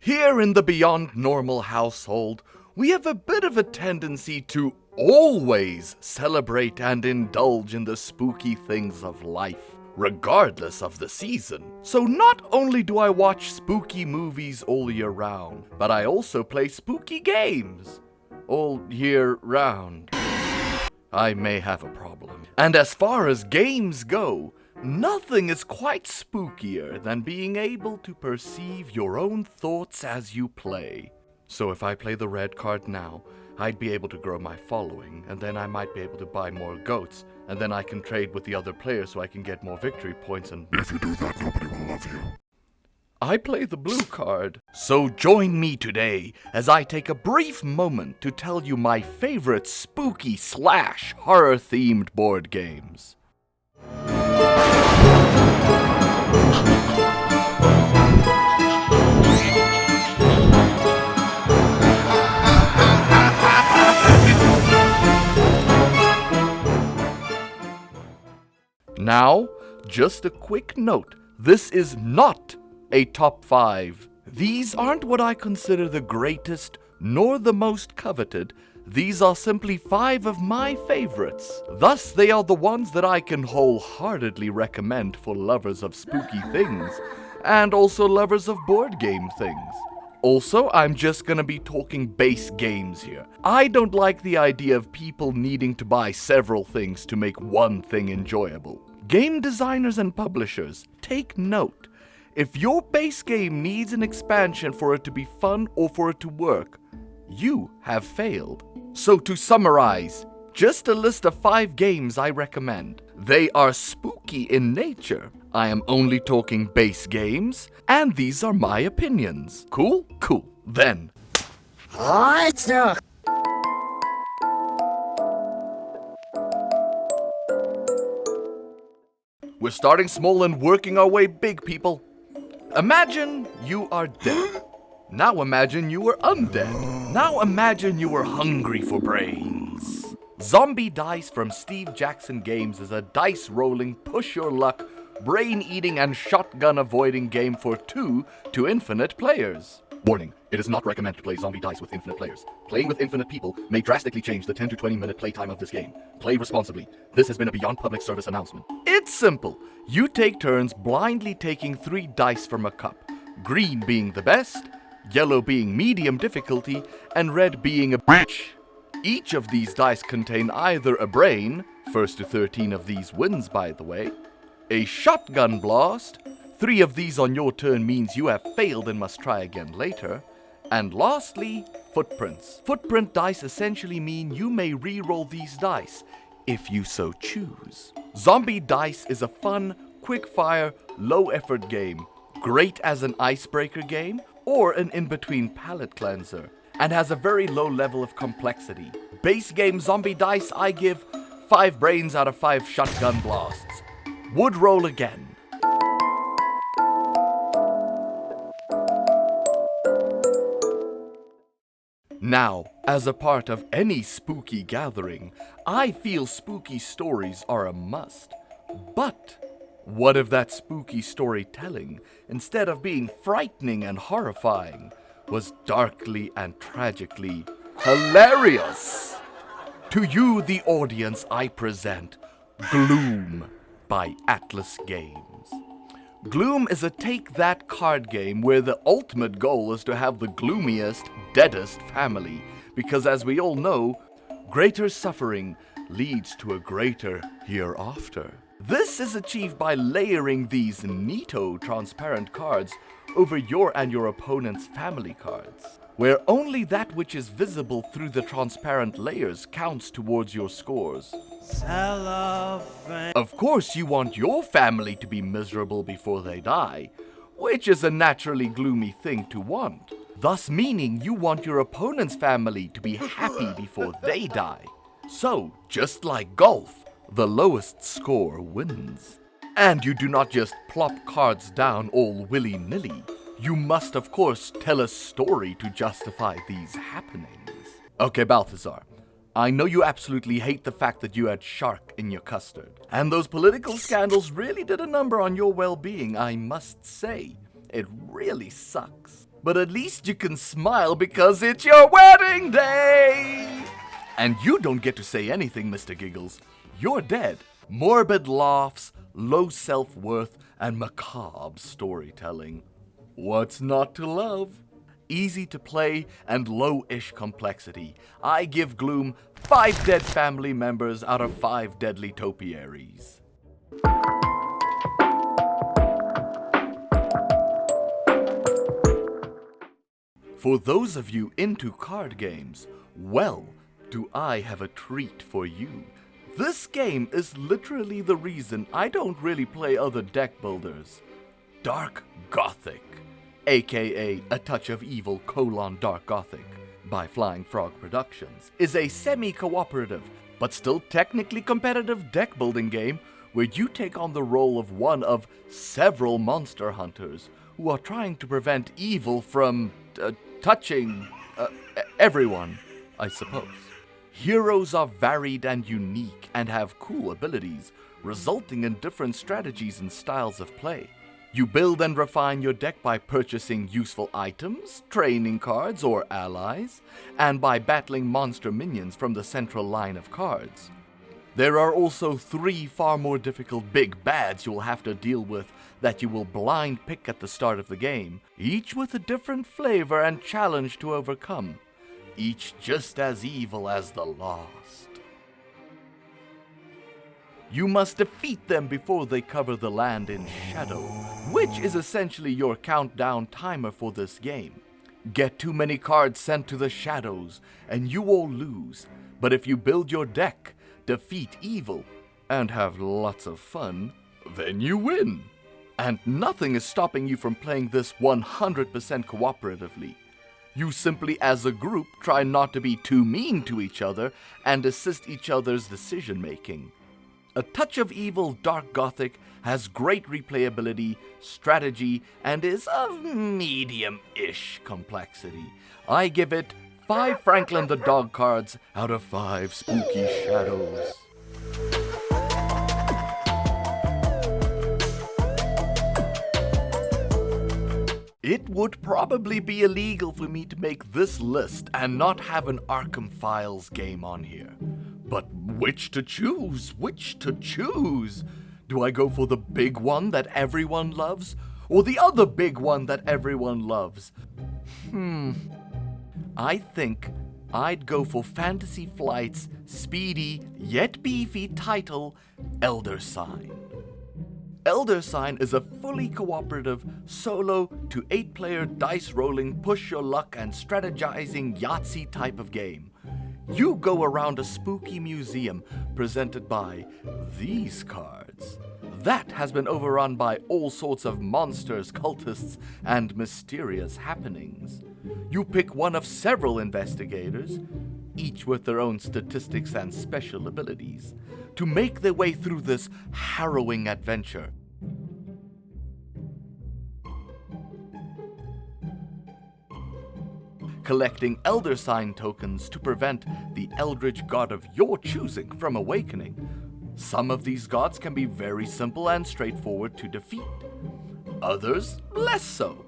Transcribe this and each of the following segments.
Here in the Beyond Normal household, we have a bit of a tendency to always celebrate and indulge in the spooky things of life, regardless of the season. So not only do I watch spooky movies all year round, but I also play spooky games all year round. I may have a problem. And as far as games go, nothing is quite spookier than being able to perceive your own thoughts as you play. So if I play the red card now, I'd be able to grow my following, and then I might be able to buy more goats, and then I can trade with the other players so I can get more victory points, and if you do that, nobody will love you. I play the blue card. So join me today as I take a brief moment to tell you my favorite spooky / horror themed board games. Now, just a quick note, this is not a top 5. These aren't what I consider the greatest nor the most coveted. These are simply 5 of my favorites. Thus, they are the ones that I can wholeheartedly recommend for lovers of spooky things, and also lovers of board game things. Also, I'm just gonna be talking base games here. I don't like the idea of people needing to buy several things to make one thing enjoyable. Game designers and publishers, take note. If your base game needs an expansion for it to be fun or for it to work, you have failed. So to summarize, just a list of 5 games I recommend. They are spooky in nature. I am only talking base games, and these are my opinions. Cool? Cool. Then. We're starting small and working our way big, people. Imagine you are dead. Now imagine you were undead. Now imagine you were hungry for brains. Zombie Dice from Steve Jackson Games is a dice-rolling, push-your-luck, brain-eating, and shotgun-avoiding game for 2 to infinite players. Warning, it is not recommended to play Zombie Dice with infinite players. Playing with infinite people may drastically change the 10 to 20 minute playtime of this game. Play responsibly. This has been a Beyond Public Service announcement. It's simple. You take turns blindly taking 3 dice from a cup. Green being the best, yellow being medium difficulty, and red being a bitch. Each of these dice contain either a brain, first to 13 of these wins by the way, a shotgun blast, 3 of these on your turn means you have failed and must try again later, and lastly, footprints. Footprint dice essentially mean you may re-roll these dice, if you so choose. Zombie Dice is a fun, quick-fire, low-effort game, great as an icebreaker game, or an in-between palate cleanser, and has a very low level of complexity. Base game Zombie Dice I give 5 brains out of 5 shotgun blasts. Would roll again. Now, as a part of any spooky gathering, I feel spooky stories are a must. But what if that spooky storytelling, instead of being frightening and horrifying, was darkly and tragically hilarious? To you, the audience, I present Gloom by Atlas Games. Gloom is a take-that card game where the ultimate goal is to have the gloomiest, deadest family, because as we all know, greater suffering leads to a greater hereafter. This is achieved by layering these neato transparent cards over your and your opponent's family cards, where only that which is visible through the transparent layers counts towards your scores. Of course, you want your family to be miserable before they die, which is a naturally gloomy thing to want. Thus meaning you want your opponent's family to be happy before they die. So, just like golf, the lowest score wins. And you do not just plop cards down all willy-nilly. You must, of course, tell a story to justify these happenings. Okay, Balthazar, I know you absolutely hate the fact that you had shark in your custard. And those political scandals really did a number on your well-being, I must say. It really sucks. But at least you can smile because it's your wedding day! And you don't get to say anything, Mr. Giggles. You're dead. Morbid laughs, low self-worth, and macabre storytelling. What's not to love? Easy to play and low-ish complexity. I give Gloom 5 dead family members out of 5 deadly topiaries. For those of you into card games, well, do I have a treat for you. This game is literally the reason I don't really play other deck builders. Dark Gothic, aka A Touch of Evil: Dark Gothic, by Flying Frog Productions, is a semi-cooperative, but still technically competitive deck building game where you take on the role of one of several monster hunters who are trying to prevent evil from touching everyone, I suppose. Heroes are varied and unique and have cool abilities, resulting in different strategies and styles of play. You build and refine your deck by purchasing useful items, training cards or allies, and by battling monster minions from the central line of cards. There are also 3 far more difficult big bads you'll have to deal with that you will blind pick at the start of the game, each with a different flavor and challenge to overcome, each just as evil as the last. You must defeat them before they cover the land in shadow, which is essentially your countdown timer for this game. Get too many cards sent to the shadows, and you will lose. But if you build your deck, defeat evil, and have lots of fun, then you win. And nothing is stopping you from playing this 100% cooperatively. You simply, as a group, try not to be too mean to each other and assist each other's decision-making. A Touch of Evil: Dark Gothic has great replayability, strategy, and is of medium-ish complexity. I give it 5 Franklin the Dog cards out of 5 spooky shadows. It would probably be illegal for me to make this list and not have an Arkham Files game on here. But which to choose? Which to choose? Do I go for the big one that everyone loves? Or the other big one that everyone loves? I think I'd go for Fantasy Flight's speedy yet beefy title, Elder Sign. Elder Sign is a fully cooperative, solo to 8-player dice-rolling, push-your-luck and strategizing Yahtzee type of game. You go around a spooky museum presented by these cards. That has been overrun by all sorts of monsters, cultists, and mysterious happenings. You pick one of several investigators, each with their own statistics and special abilities, to make their way through this harrowing adventure. Collecting Elder Sign tokens to prevent the eldritch god of your choosing from awakening. Some of these gods can be very simple and straightforward to defeat. Others, less so.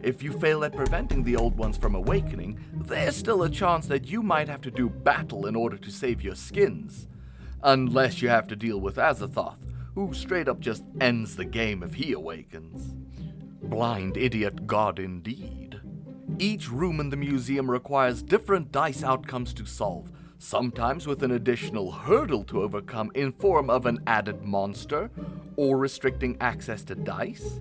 If you fail at preventing the old ones from awakening, there's still a chance that you might have to do battle in order to save your skins. Unless you have to deal with Azathoth, who straight up just ends the game if he awakens. Blind idiot god indeed. Each room in the museum requires different dice outcomes to solve, sometimes with an additional hurdle to overcome in form of an added monster or restricting access to dice.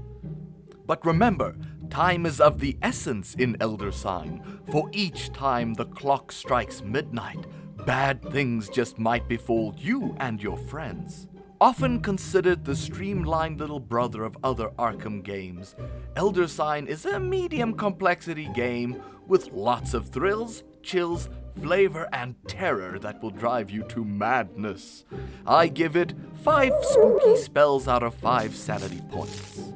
But remember, time is of the essence in Elder Sign. For each time the clock strikes midnight, bad things just might befall you and your friends. Often considered the streamlined little brother of other Arkham games, Elder Sign is a medium complexity game with lots of thrills, chills, flavor, and terror that will drive you to madness. I give it 5 spooky spells out of 5 sanity points.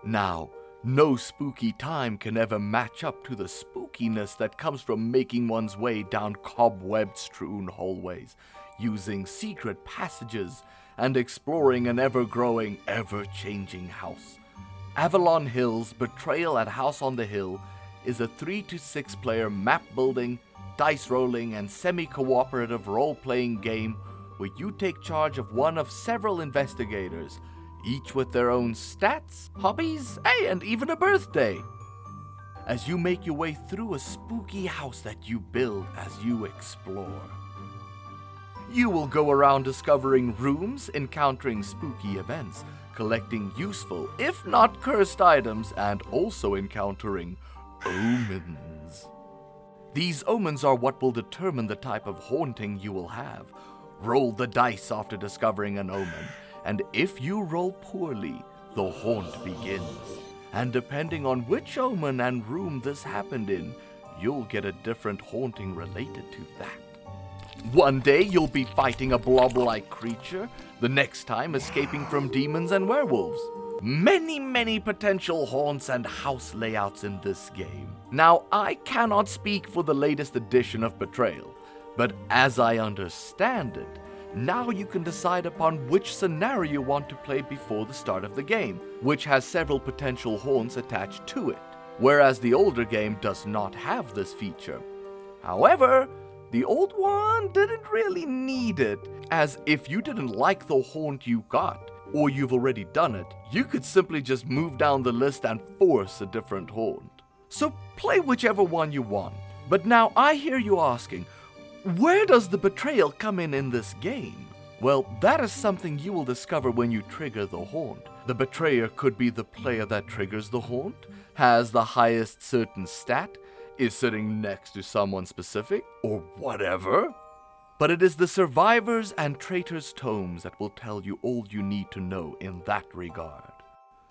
Now, no spooky time can ever match up to the spookiness that comes from making one's way down cobweb-strewn hallways. using secret passages, and exploring an ever-growing, ever-changing house. Avalon Hill's Betrayal at House on the Hill is a 3 to 6 player map-building, dice-rolling, and semi-cooperative role-playing game where you take charge of one of several investigators, each with their own stats, hobbies, and even a birthday, as you make your way through a spooky house that you build as you explore. You will go around discovering rooms, encountering spooky events, collecting useful, if not cursed items, and also encountering omens. These omens are what will determine the type of haunting you will have. Roll the dice after discovering an omen, and if you roll poorly, the haunt begins. And depending on which omen and room this happened in, you'll get a different haunting related to that. One day you'll be fighting a blob-like creature, the next time escaping from demons and werewolves. Many potential haunts and house layouts in this game. Now, I cannot speak for the latest edition of Betrayal, but as I understand it, now you can decide upon which scenario you want to play before the start of the game, which has several potential haunts attached to it, whereas the older game does not have this feature. However, the old one didn't really need it, as if you didn't like the haunt you got, or you've already done it, you could simply just move down the list and force a different haunt. So play whichever one you want. But now I hear you asking, where does the betrayal come in this game? Well, that is something you will discover when you trigger the haunt. The betrayer could be the player that triggers the haunt, has the highest certain stat, is sitting next to someone specific, or whatever. But it is the survivors and traitors' tomes that will tell you all you need to know in that regard.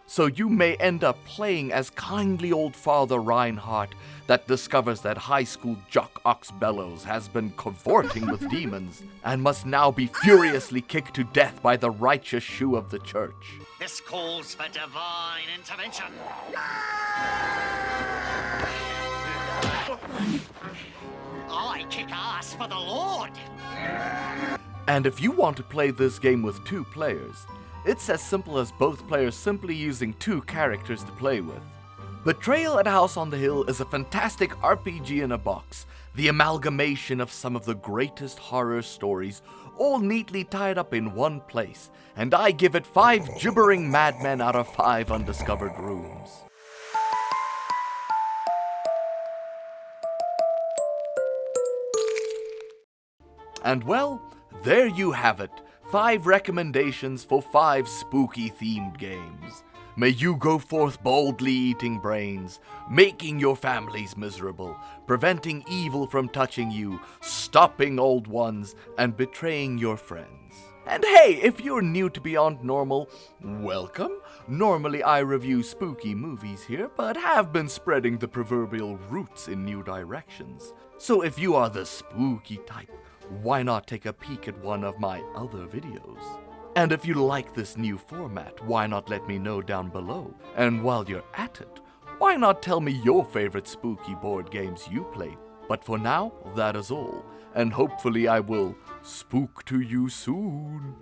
So you may end up playing as kindly old Father Reinhardt that discovers that high school jock Ox Bellows has been cavorting with demons and must now be furiously kicked to death by the righteous shoe of the church. This calls for divine intervention. I kick ass for the Lord. And if you want to play this game with 2 players, it's as simple as both players simply using 2 characters to play with. Betrayal at House on the Hill is a fantastic RPG in a box, the amalgamation of some of the greatest horror stories, all neatly tied up in one place, and I give it 5 gibbering madmen out of 5 undiscovered rooms. And well, there you have it. 5 recommendations for 5 spooky-themed games. May you go forth boldly eating brains, making your families miserable, preventing evil from touching you, stopping old ones, and betraying your friends. And hey, if you're new to Beyond Normal, welcome. Normally I review spooky movies here, but have been spreading the proverbial roots in new directions. So if you are the spooky type, why not take a peek at one of my other videos? And if you like this new format, why not let me know down below? And while you're at it, why not tell me your favorite spooky board games you play? But for now, that is all, and hopefully I will spook to you soon.